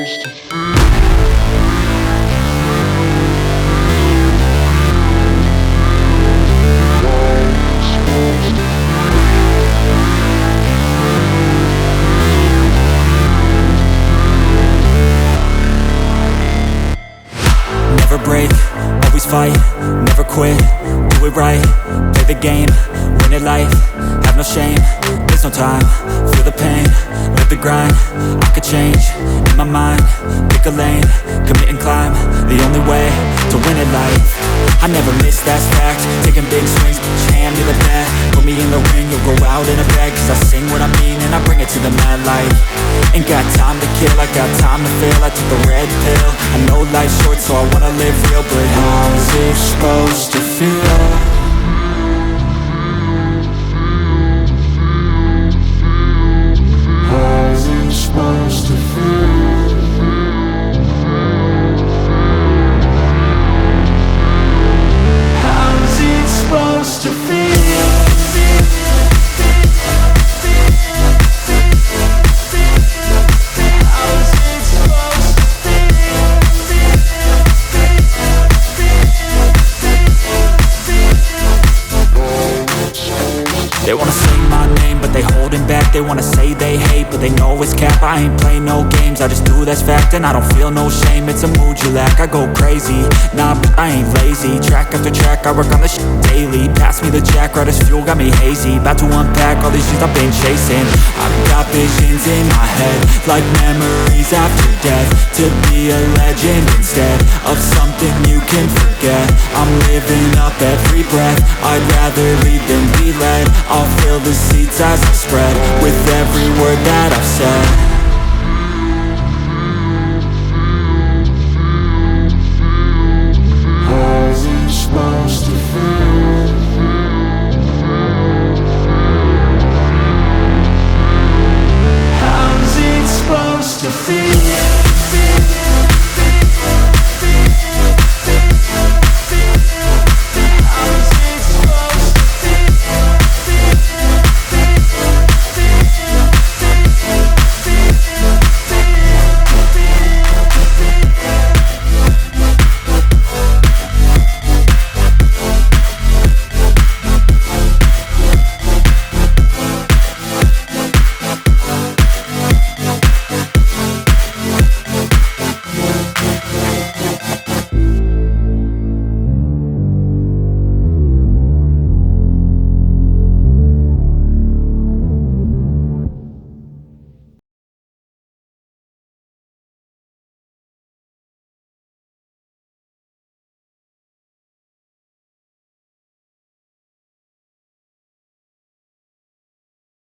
Never break, always fight, never quit, do it right, play the game, win it life, have no shame, there's no time, feel the pain, live the grind, I could change, in my mind, pick a lane, commit and climb, the only way to win at life. I never miss, that's fact, taking big swings, hand me the bat, put me in the ring, you'll go out in a bag, cause I sing what I mean and I bring it to the mad light. Ain't got time to kill, I got time to feel, I took the red pill, I know life's short so I wanna live real, but how's it supposed to feel? How's it supposed to feel? How's it supposed to feel? They wanna say my name, but they holding back. They wanna say they hate, but they know it's cap. I ain't play no games, I just do, that's fact. And I don't feel no shame, it's a mood you lack. I go crazy, nah, but I ain't lazy. Track after track, I work on this shit daily. Pass me the jack, right as fuel, got me hazy. About to unpack all these things I've been chasing. I've got visions in my head, like memories after death. To be a legend instead of something you can forget. I'm living up every breath, I'd rather lead than be led. I'll fill the seats as I spread with every word that I've said.